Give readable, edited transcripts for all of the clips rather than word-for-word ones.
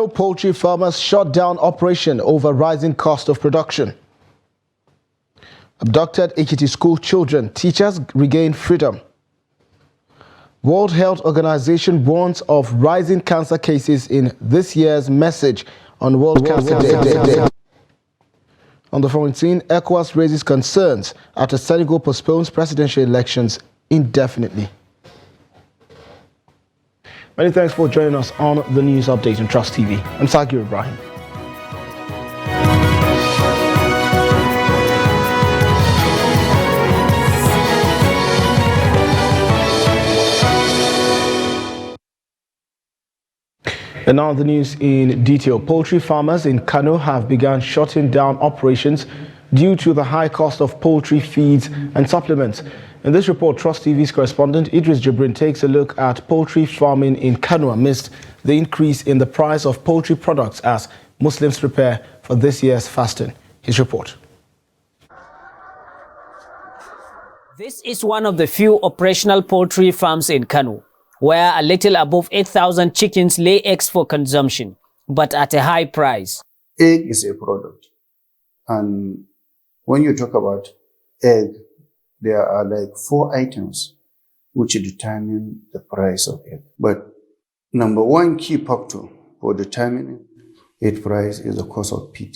Kano Poultry farmers shut down operation over rising cost of production. Abducted Ekiti school children, teachers regain freedom. World Health Organization warns of rising cancer cases in this year's message on World Cancer Day. On the foreign scene, ECOWAS raises concerns after Senegal postpones presidential elections indefinitely. Many thanks for joining us on the news update on Trust TV. I'm Sagir Ibrahim. And now the news in detail. Poultry farmers in Kano have begun shutting down operations due to the high cost of poultry feeds and supplements. In this report, Trust TV's correspondent Idris Jibrin takes a look at poultry farming in Kano amidst the increase in the price of poultry products as Muslims prepare for this year's fasting. His report. This is one of the few operational poultry farms in Kano, where a little above 8,000 chickens lay eggs for consumption, but at a high price. Egg is a product. And when you talk about egg, there are like 4 items which determine the price of egg. But number one key factor for determining egg price is the cost of feed.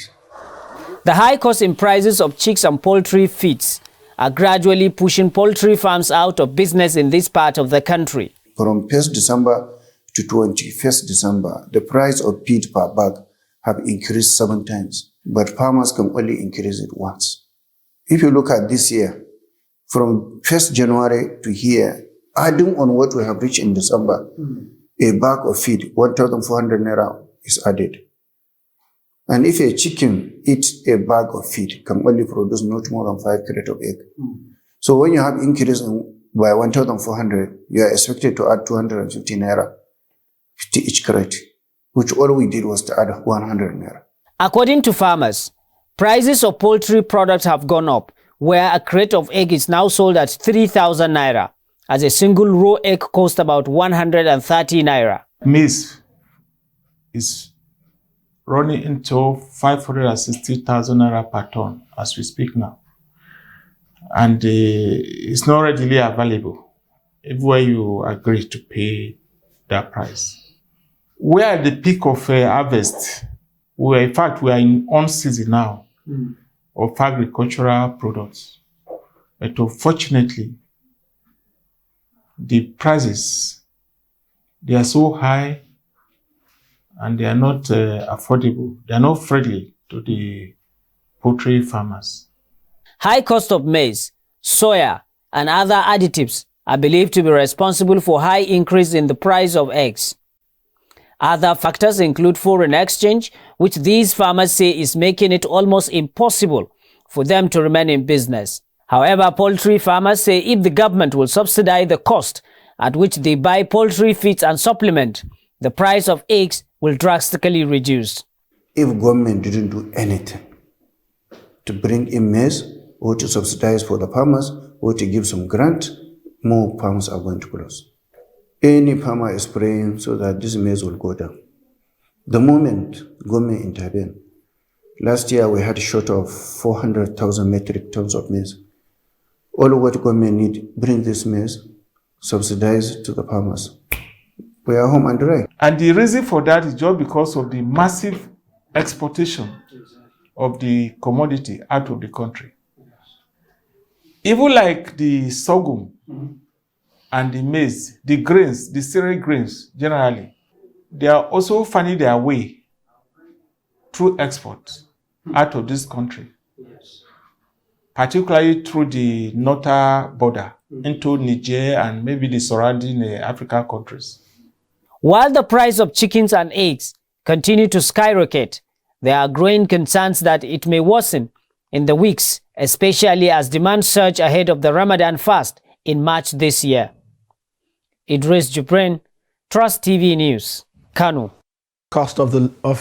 The high cost in prices of chicks and poultry feeds are gradually pushing poultry farms out of business in this part of the country. From 1st December to 21st December, the price of feed per bag have increased 7 times, but farmers can only increase it once. If you look at this year, from 1st January to here, adding on what we have reached in December, a bag of feed, 1,400 naira is added. And if a chicken eats a bag of feed, can only produce not more than 5 crates of egg. So when you have increase by 1,400, you are expected to add 250 naira to each crate, which all we did was to add 100 naira. According to farmers, prices of poultry products have gone up, where a crate of egg is now sold at 3,000 naira, as a single raw egg costs about 130 naira. Maize is running into 560,000 naira per ton as we speak now. And it's not readily available everywhere you agree to pay that price. We are at the peak of harvest. In fact, we are in on-season now of agricultural products. But unfortunately, the prices, they are so high and they are not affordable. They are not friendly to the poultry farmers. High cost of maize, soya, and other additives are believed to be responsible for high increase in the price of eggs. Other factors include foreign exchange, which these farmers say is making it almost impossible for them to remain in business. However, poultry farmers say if the government will subsidize the cost at which they buy poultry feeds and supplement, the price of eggs will drastically reduce. If government didn't do anything to bring in maize, or to subsidize for the farmers, or to give some grant, more farms are going to close. Any farmer is praying so that this maize will go down. The moment government intervened, last year we had a short of 400,000 metric tons of maize. All what government need, bring this maize, subsidize to the farmers. We are home and dry. And the reason for that is just because of the massive exportation of the commodity out of the country. Even like the sorghum and the maize, the grains, the cereal grains generally, they are also finding their way through export out of this country, particularly through the northern border into Niger and maybe the surrounding African countries. While the price of chickens and eggs continue to skyrocket, there are growing concerns that it may worsen in the weeks, especially as demand surge ahead of the Ramadan fast in March this year. Idris Jibrin, Trust TV News, Kano. Cost of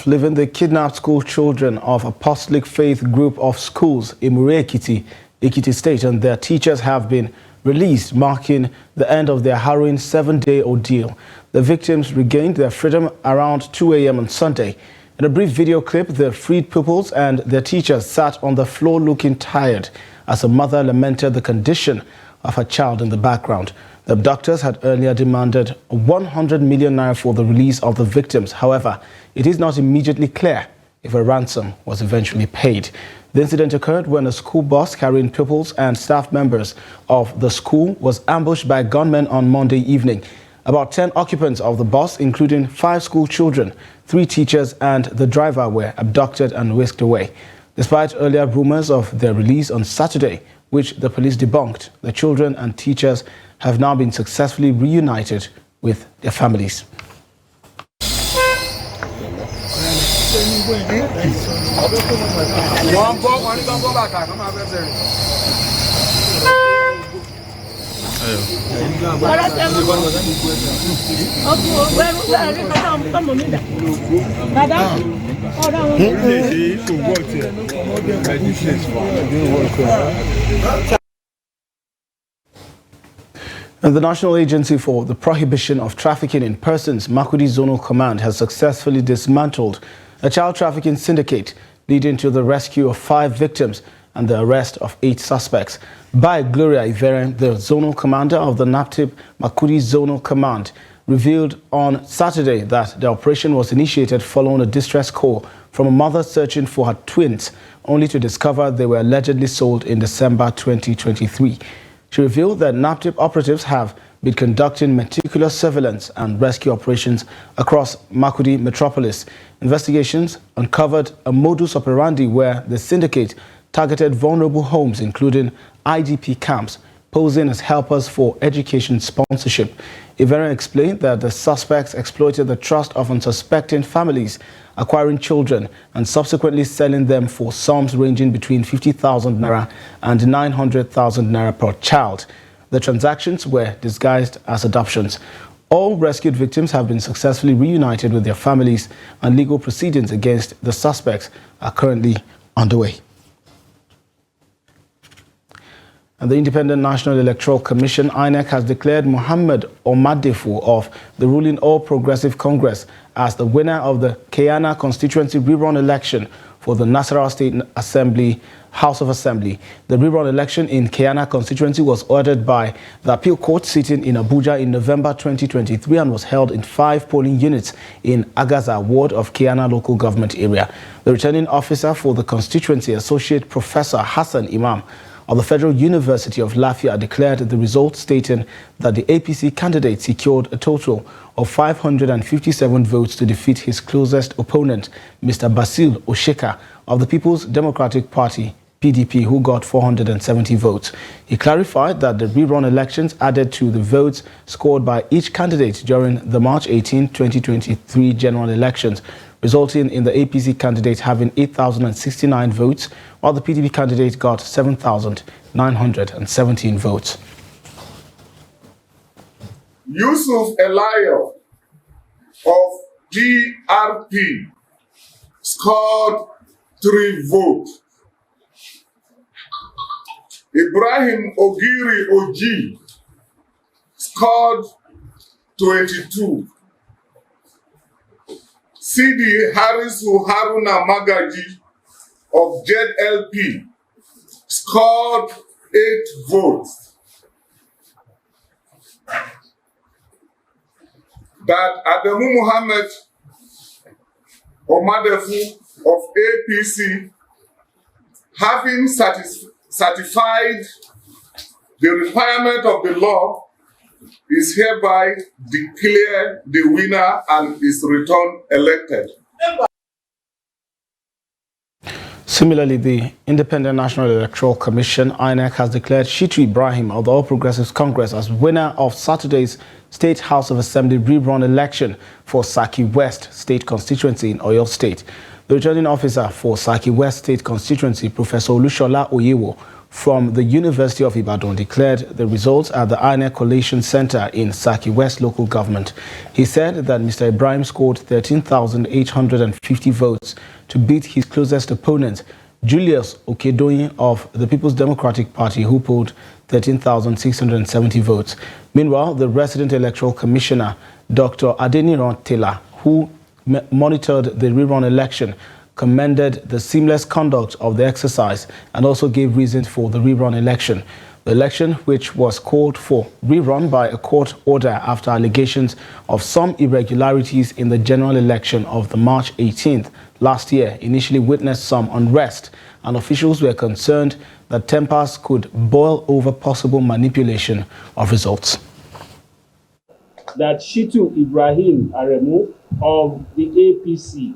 living. The kidnapped school children of Apostolic Faith Group of Schools in Ekiti State, and their teachers have been released, marking the end of their harrowing 7-day ordeal. The victims regained their freedom around 2 a.m. on Sunday. In a brief video clip, the freed pupils and their teachers sat on the floor looking tired as a mother lamented the condition of her child in the background. The abductors had earlier demanded 100 million naira for the release of the victims. However, it is not immediately clear if a ransom was eventually paid. The incident occurred when a school bus carrying pupils and staff members of the school was ambushed by gunmen on Monday evening. About 10 occupants of the bus, including 5 school children, 3 teachers and the driver, were abducted and whisked away. Despite earlier rumors of their release on Saturday, which the police debunked, the children and teachers have now been successfully reunited with their families. And the National Agency for the Prohibition of Trafficking in Persons, Makurdi Zonal Command, has successfully dismantled a child trafficking syndicate, leading to the rescue of 5 victims and the arrest of 8 suspects. By Gloria Iveren, the zonal commander of the NAPTIP Makurdi Zonal Command, revealed on Saturday that the operation was initiated following a distress call from a mother searching for her twins, only to discover they were allegedly sold in December 2023. She revealed that NAPTIP operatives have been conducting meticulous surveillance and rescue operations across Makurdi metropolis. Investigations uncovered a modus operandi where the syndicate targeted vulnerable homes, including IDP camps, posing as helpers for education sponsorship. Iveren explained that the suspects exploited the trust of unsuspecting families, acquiring children and subsequently selling them for sums ranging between 50,000 naira and 900,000 naira per child. The transactions were disguised as adoptions. All rescued victims have been successfully reunited with their families, and legal proceedings against the suspects are currently underway. And the Independent National Electoral Commission, INEC, has declared Muhammad Omadefu of the ruling All Progressive Congress as the winner of the Kayana constituency rerun election for the Nasarawa State Assembly, House of Assembly. The rerun election in Kayana constituency was ordered by the appeal court sitting in Abuja in November 2023 and was held in 5 polling units in Agaza ward of Kayana local government area. The returning officer for the constituency, Associate Professor Hassan Imam of the Federal University of Lafia, declared the results, stating that the APC candidate secured a total of 557 votes to defeat his closest opponent, Mr. Basil Osheka of the People's Democratic Party, PDP, who got 470 votes. He clarified that the rerun elections added to the votes scored by each candidate during the March 18, 2023 general elections, resulting in the APC candidate having 8,069 votes, while the PDP candidate got 7,917 votes. Yusuf Elayo of DRP scored 3 votes. Ibrahim Ogiri Oji scored 22. Sidi Harisu Haruna Magaji of ZLP scored 8 votes. That Adamu Muhammad Omadefu of APC, having certified the requirement of the law, is hereby declared the winner and is returned elected. Similarly, the Independent National Electoral Commission, INEC, has declared Shitu Ibrahim of the All Progressives Congress as winner of Saturday's State House of Assembly rerun election for Saki West State Constituency in Oyo State. The returning officer for Saki West State Constituency, Professor Olushola Oyewo, from the University of Ibadan, declared the results at the INEC Collation Center in Saki West local government. He said that Mr. Ibrahim scored 13,850 votes to beat his closest opponent, Julius Okedoyin of the People's Democratic Party, who polled 13,670 votes. Meanwhile, the resident electoral commissioner, Dr. Adeniran Taylor, who monitored the rerun election, commended the seamless conduct of the exercise and also gave reasons for the rerun election. The election, which was called for rerun by a court order after allegations of some irregularities in the general election of the March 18th last year, initially witnessed some unrest, and officials were concerned that tempers could boil over possible manipulation of results. That Shitu Ibrahim Aremu of the APC,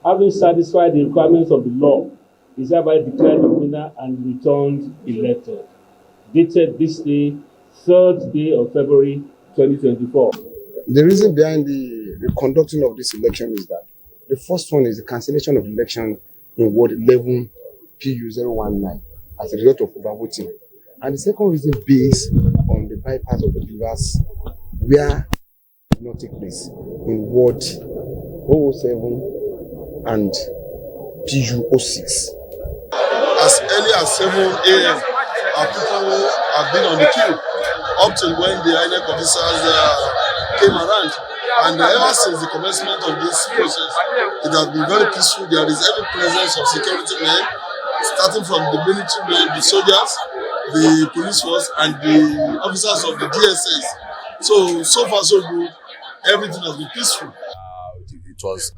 having satisfied the requirements of the law, is hereby declared the winner and returned elected. Dated this day, 3rd day of February 2024. The reason behind the conducting of this election is that the first one is the cancellation of election in Ward 11 PU019 as a result of overvoting. And the second reason based on the bypass of the rivers where it did not take place in Ward 007 and PU06. As early as 7 a.m. our people have been on the queue up till when the INEC officers came around. And ever since the commencement of this process, it has been very peaceful. There is every presence of security men, starting from the military men, the soldiers, the police force, and the officers of the DSS. So far so good. Everything has been peaceful.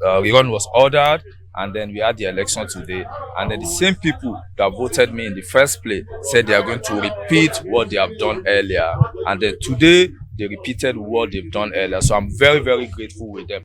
Rerun was ordered, and then we had the election today. And then the same people that voted me in the first place said they are going to repeat what they have done earlier. And then today, they repeated what they've done earlier. So I'm very, very grateful with them.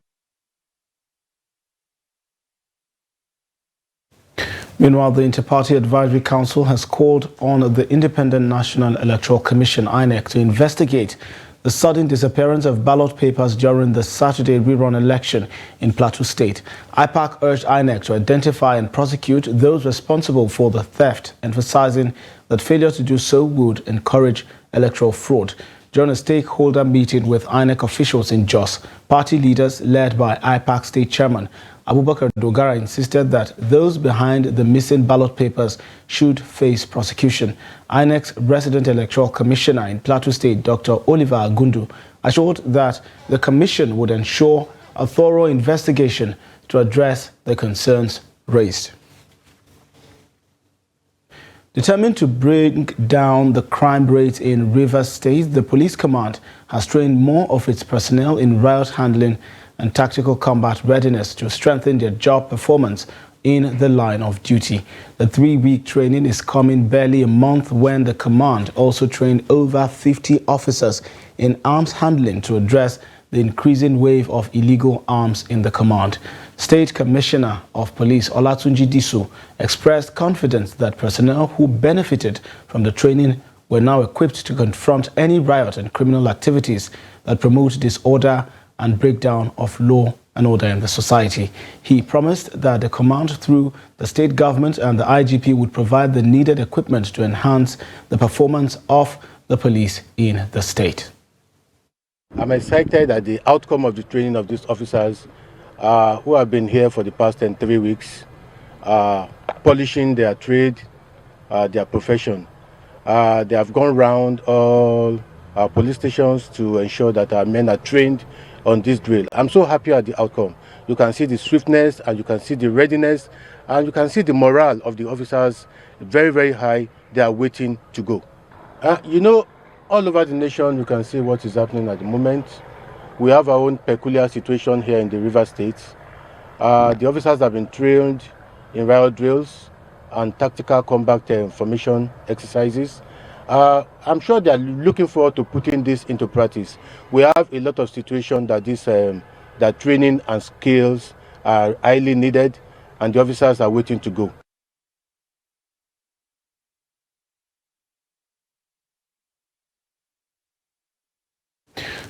Meanwhile, the Inter-Party Advisory Council has called on the Independent National Electoral Commission, INEC, to investigate the sudden disappearance of ballot papers during the Saturday rerun election in Plateau State. IPAC urged INEC to identify and prosecute those responsible for the theft, emphasizing that failure to do so would encourage electoral fraud. During a stakeholder meeting with INEC officials in Jos, party leaders led by IPAC State Chairman Abubakar Dogara insisted that those behind the missing ballot papers should face prosecution. INEC's resident electoral commissioner in Plateau State, Dr. Oliver Agundu, assured that the commission would ensure a thorough investigation to address the concerns raised. Determined to bring down the crime rate in Rivers State, the police command has trained more of its personnel in riot handling and tactical combat readiness to strengthen their job performance in the line of duty. The 3-week training is coming barely a month when the command also trained over 50 officers in arms handling to address the increasing wave of illegal arms in the command. State Commissioner of Police Olatunji Diso expressed confidence that personnel who benefited from the training were now equipped to confront any riot and criminal activities that promote disorder and breakdown of law and order in the society. He promised that the command, through the state government and the IGP, would provide the needed equipment to enhance the performance of the police in the state. I'm excited at the outcome of the training of these officers who have been here for the past 3 weeks, polishing their trade, their profession. They have gone around all our police stations to ensure that our men are trained on this drill. I'm so happy at the outcome. You can see the swiftness, and you can see the readiness, and you can see the morale of the officers very, very high. They are waiting to go. All over the nation, you can see what is happening at the moment. We have our own peculiar situation here in the River State. The officers have been trained in riot drills and tactical combat formation exercises. I'm sure they are looking forward to putting this into practice. We have a lot of situations that that training and skills are highly needed, and the officers are waiting to go.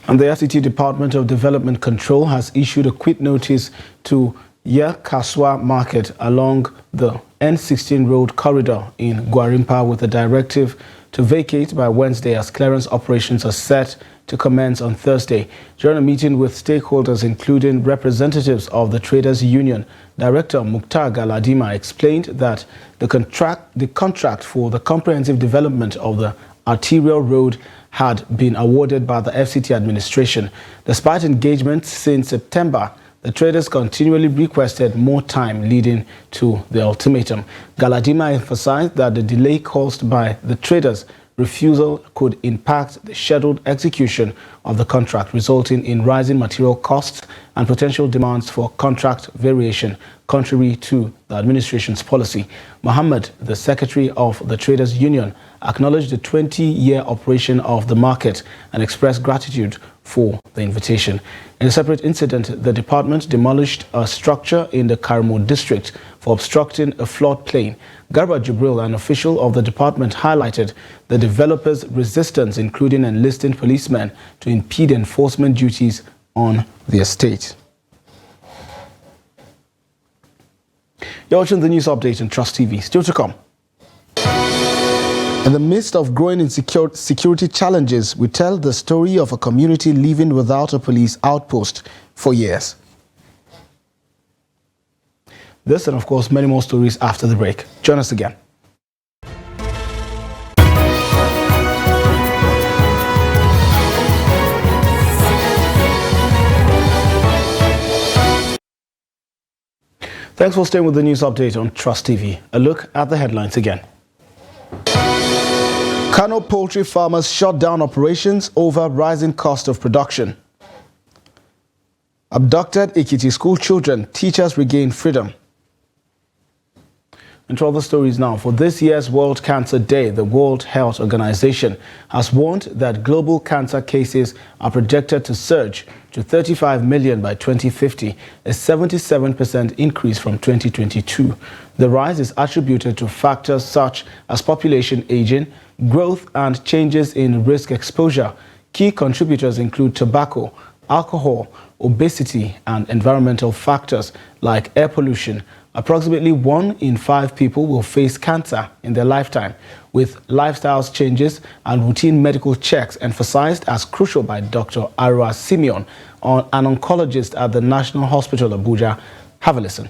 And the FCT Department of Development Control has issued a quit notice to Kaswa Market along the N16 road corridor in Gwarimpa with a directive to vacate by Wednesday as clearance operations are set to commence on Thursday. During a meeting with stakeholders, including representatives of the Traders Union, Director Mukhtar Galadima explained that the contract for the comprehensive development of the arterial road had been awarded by the FCT administration. Despite engagement since September, the traders continually requested more time, leading to the ultimatum. Galadima emphasized that the delay caused by the traders' refusal could impact the scheduled execution of the contract, resulting in rising material costs and potential demands for contract variation, contrary to the administration's policy. Mohammed, the secretary of the Traders Union, acknowledged the 20-year operation of the market and expressed gratitude for the invitation. In a separate incident, the department demolished a structure in the Karmo district for obstructing a floodplain. Garba Jibril, an official of the department, highlighted the developers' resistance, including enlisting policemen to impede enforcement duties on the estate. You're watching the news update on Trust TV. Still to come. In the midst of growing security challenges, we tell the story of a community living without a police outpost for years. This and, of course, many more stories after the break. Join us again. Thanks for staying with the news update on Trust TV. A look at the headlines again. Kano Poultry farmers shut down operations over rising cost of production. Abducted Ekiti school children, teachers regain freedom. And to other stories now. For this year's World Cancer Day, the World Health Organization has warned that global cancer cases are projected to surge to 35 million by 2050, a 77% increase from 2022. The rise is attributed to factors such as population aging, growth, and changes in risk exposure. Key contributors include tobacco, alcohol, obesity, and environmental factors like air pollution. Approximately 1 in 5 people will face cancer in their lifetime, with lifestyle changes and routine medical checks emphasized as crucial by Dr. Arua Simeon, an oncologist at the National Hospital Abuja. Have a listen.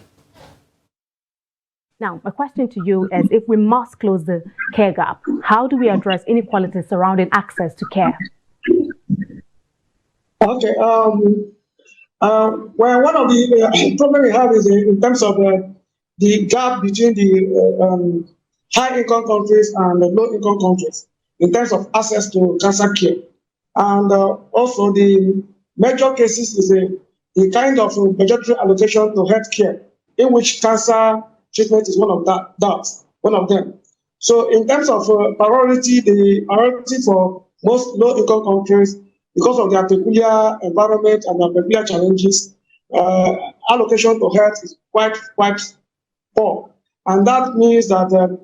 Now, my question to you is, if we must close the care gap, how do we address inequalities surrounding access to care? Okay. Well, one of the problems we have is in terms of the gap between the high-income countries and the low-income countries in terms of access to cancer care. And also the major cases is the kind of budgetary allocation to healthcare, in which cancer treatment is one of them. So in terms of priority, the priority for most low-income countries, because of their peculiar environment and their peculiar challenges, allocation to health is quite poor. And that means that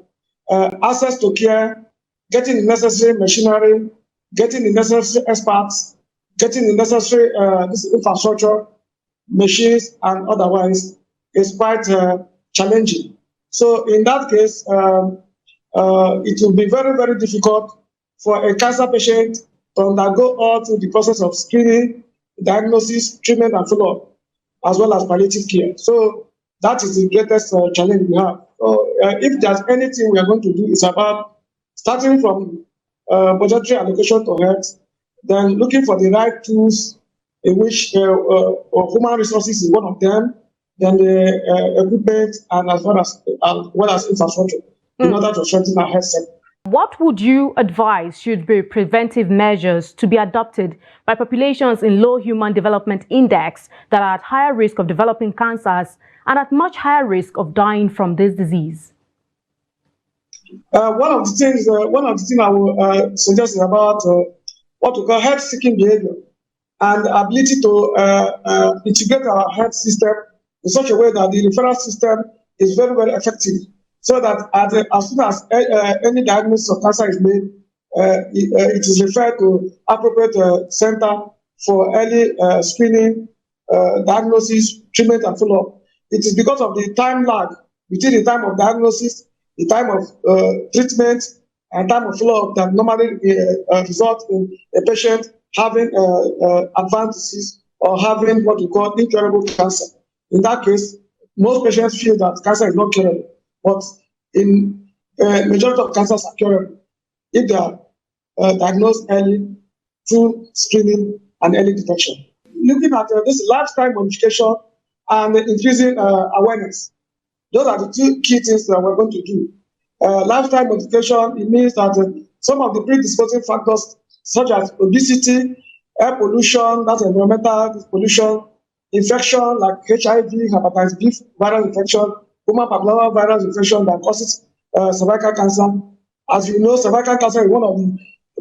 access to care, getting the necessary machinery, getting the necessary experts, getting the necessary infrastructure, machines, and otherwise is quite challenging. So in that case, it will be very, very difficult for a cancer patient to undergo all through the process of screening, diagnosis, treatment, and follow-up, as well as palliative care. So that is the greatest challenge we have. So if there's anything we are going to do, it's about starting from budgetary allocation to health, then looking for the right tools in which human resources is one of them, then the equipment, and as well as infrastructure in order to strengthen our health sector. What would you advise should be preventive measures to be adopted by populations in low human development index that are at higher risk of developing cancers and at much higher risk of dying from this disease? One of the things I will suggest is about what we call health-seeking behavior and the ability to integrate our health system in such a way that the referral system is very, very effective. So that as soon as any diagnosis of cancer is made, it is referred to appropriate center for early screening, diagnosis, treatment, and follow-up. It is because of the time lag between the time of diagnosis, the time of treatment, and time of follow-up that normally result in a patient having advanced disease or having what we call incurable cancer. In that case, most patients feel that cancer is not curable, but in majority of cancers are curable if they are diagnosed early through screening and early detection. Looking at this lifestyle modification and increasing awareness, those are the two key things that we're going to do. Lifestyle modification, it means that some of the predisposing factors such as obesity, air pollution, that's environmental pollution, infection like HIV, hepatitis B viral infection, human papillomavirus infection that causes cervical cancer. As you know, cervical cancer is one of the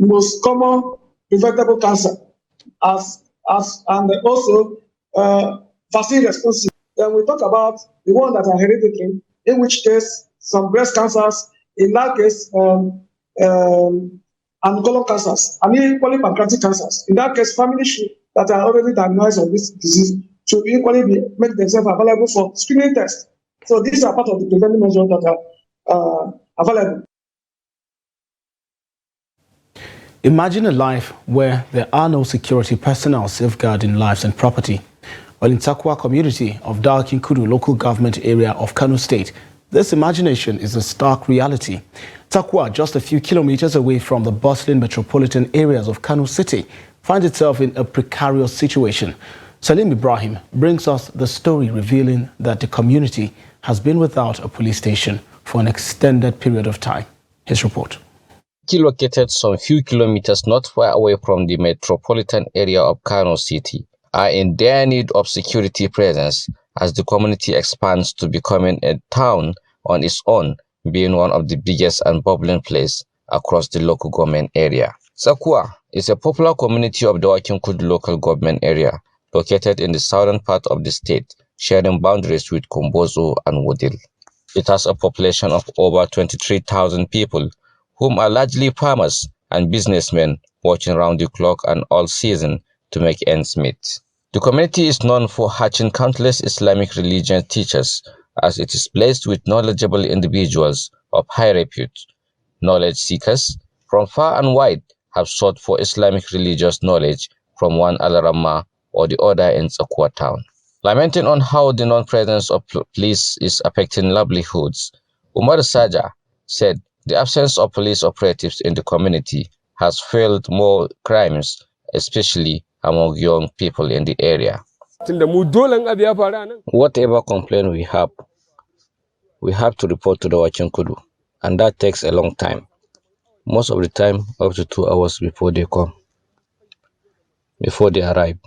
most common preventable cancer, and also vaccine responsive. Then we talk about the one that are hereditary, in which case some breast cancers, in that case, and colon cancers, and equally pancreatic cancers. In that case, families that are already diagnosed of this disease should equally make themselves available for screening tests. So these are part of the preventive measures that are available. Imagine a life where there are no security personnel safeguarding lives and property. Well, in Takwa community of Dawakin Kudu local government area of Kano State, this imagination is a stark reality. Takwa, just a few kilometers away from the bustling metropolitan areas of Kano City, finds itself in a precarious situation. Salim Ibrahim brings us the story revealing that the community has been without a police station for an extended period of time. His report. Located some few kilometers not far away from the metropolitan area of Kano City, are in dire need of security presence as the community expands to becoming a town on its own, being one of the biggest and bubbling places across the local government area. Sakwa is a popular community of the Dawakin Kudu local government area, located in the southern part of the state, sharing boundaries with Kombozo and Wudil. It has a population of over 23,000 people, whom are largely farmers and businessmen working round the clock and all season to make ends meet. The community is known for hatching countless Islamic religion teachers, as it is blessed with knowledgeable individuals of high repute. Knowledge seekers from far and wide have sought for Islamic religious knowledge from one Al-Ramma or the other in Zakwa town. Lamenting on how the non-presence of police is affecting livelihoods, Umar Saja said the absence of police operatives in the community has fueled more crimes, especially among young people in the area. Whatever complaint we have to report to the Dawakin Kudu, and that takes a long time. Most of the time, up to 2 hours before they arrive.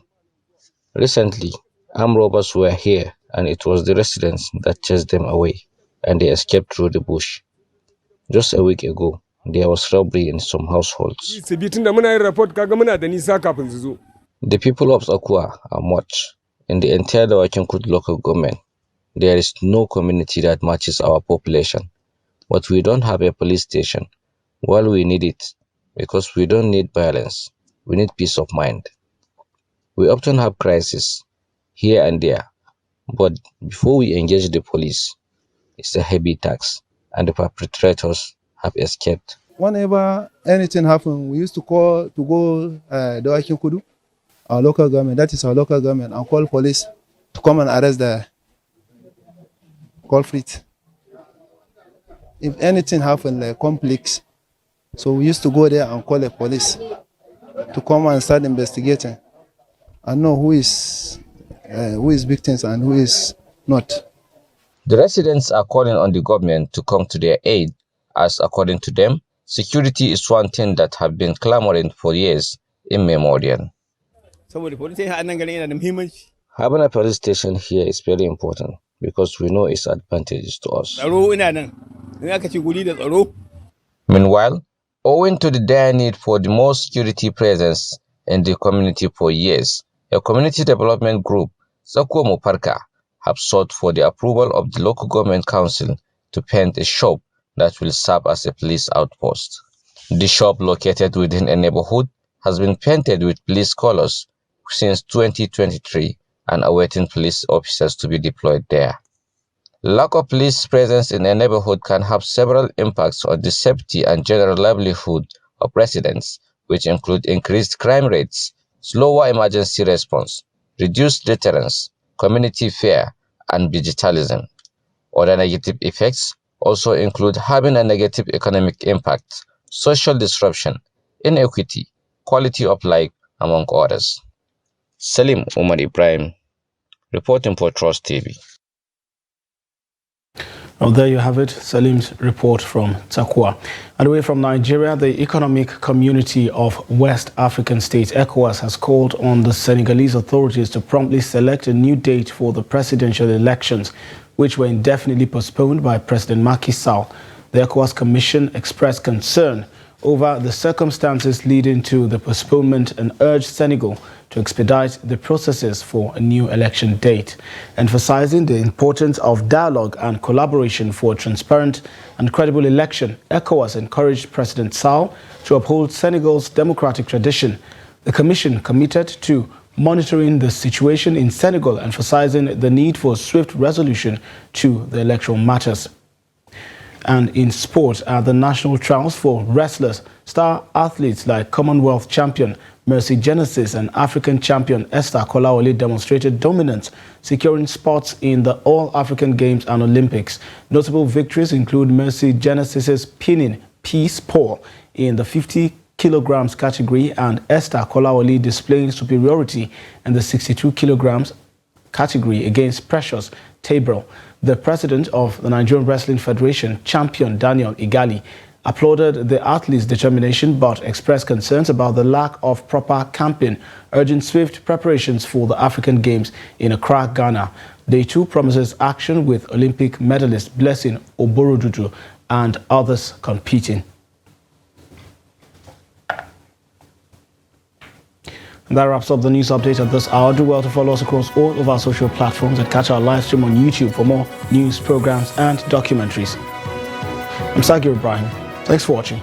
Recently, armed robbers were here, and it was the residents that chased them away, and they escaped through the bush. Just a week ago, there was robbery in some households. The people of Zakwa are much. In the entire Dawakin Kudu local government, there is no community that matches our population. But we don't have a police station. Well, we need it, because we don't need violence. We need peace of mind. We often have crises here and there, but before we engage the police, it's a heavy tax, and the perpetrators have escaped. Whenever anything happens, we used to go Dawakin Kudu, our local government, that is our local government, and call police to come and arrest the culprit. If anything happened, like conflicts, so we used to go there and call the police to come and start investigating and know who is victims and who is not. The residents are calling on the government to come to their aid, as according to them, security is one thing that have been clamoring for years immemorial. Having a police station here is very important because we know its advantages to us. Meanwhile, owing to the dire need for the more security presence in the community for years, a community development group, Zakwa Muparka, have sought for the approval of the local government council to paint a shop that will serve as a police outpost. The shop, located within a neighborhood, has been painted with police colors since 2023 and awaiting police officers to be deployed there. Lack of police presence in a neighborhood can have several impacts on the safety and general livelihood of residents, which include increased crime rates, slower emergency response, reduced deterrence, community fear, and digitalism. Other negative effects also include having a negative economic impact, social disruption, inequity, quality of life, among others. Salim Umar Ibrahim, reporting for Trust TV. Well, there you have it, Salim's report from Takwa. And away from Nigeria, the Economic Community of West African States, ECOWAS, has called on the Senegalese authorities to promptly select a new date for the presidential elections, which were indefinitely postponed by President Macky Sall. The ECOWAS Commission expressed concern over the circumstances leading to the postponement and urged Senegal to expedite the processes for a new election date, emphasizing the importance of dialogue and collaboration for a transparent and credible election. ECOWAS encouraged President Sall to uphold Senegal's democratic tradition. The Commission committed to monitoring the situation in Senegal, emphasizing the need for swift resolution to the electoral matters. And in sport, at the national trials for wrestlers, star athletes like Commonwealth champion Mercy Genesis and African champion Esther Kolawole demonstrated dominance, securing spots in the All-African Games and Olympics. Notable victories include Mercy Genesis's pinning Peace Paul in the 50 kilograms category and Esther Kolawole displaying superiority in the 62 kilograms category against Precious Tabrel. The president of the Nigerian Wrestling Federation, champion Daniel Igali, applauded the athletes' determination but expressed concerns about the lack of proper camping, urging swift preparations for the African Games in Accra, Ghana. Day 2 promises action with Olympic medalist Blessing Oborodudu and others competing. And that wraps up the news update at this hour. Do well to follow us across all of our social platforms and catch our live stream on YouTube for more news, programs and documentaries. I'm Sagir Ibrahim. Thanks for watching.